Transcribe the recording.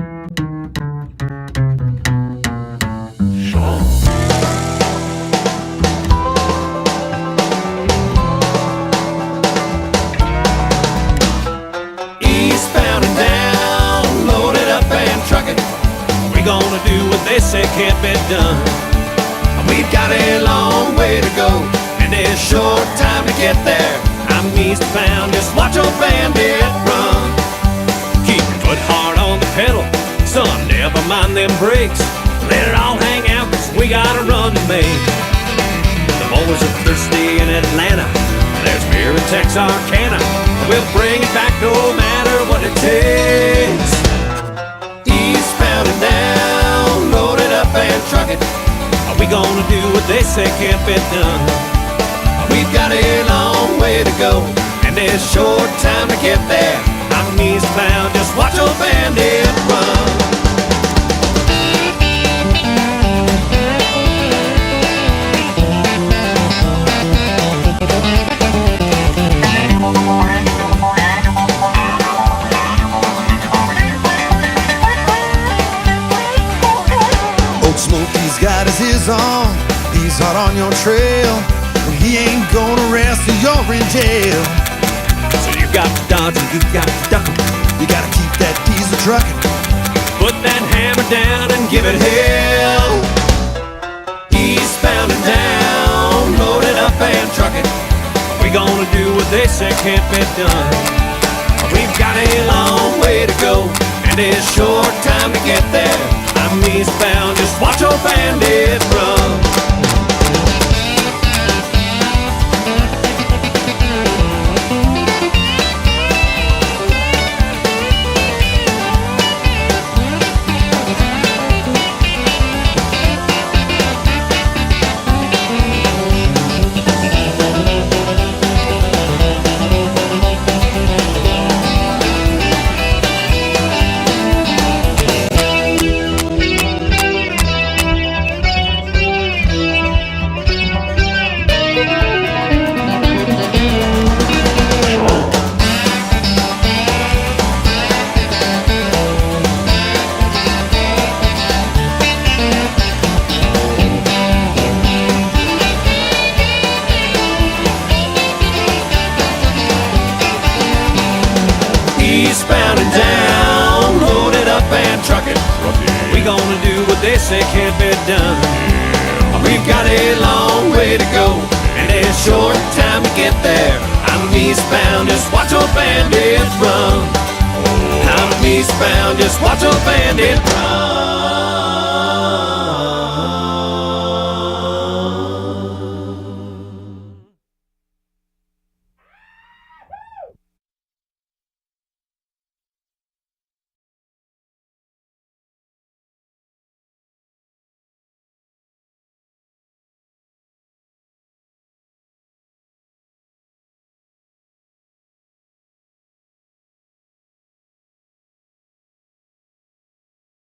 Eastbound and down, load it up and truck it. We gonna do what they say can't be done. We've got a long way to go, and a short time to get there. I'm eastbound, just watch old bandit run. Keep your foot hard on the pedal, son, never mind them brakes. Let it all hang out, 'cause we got a run to make. The boys are thirsty in Atlanta, there's beer in Texarkana. We'll bring it back no matter what it takes. Eastbound and down, load it up and truck it. We gonna do what they say can't be done. We've got a long way to go, and a short time to get there. I'm eastbound, just watch old bandit run. Old Smokey's got his ears on, he's hot on your trail, and he ain't gonna rest till you're in jail. So you got to dodge and you got to duck 'em. You gotta keep that diesel trucking. Put that hammer down and give it hell. Eastbound and down, load it up and truck it. We gonna do what they say can't be done. We've got a long way to go, and a short time to get there. I'm eastbound, just watch old bandit run. Eastbound and down, load it up and truck it. We gonna do what they say can't be done. We've got a long way to go, and a short time to get there. I'm eastbound, just watch old bandit run. I'm eastbound, just watch old bandit run.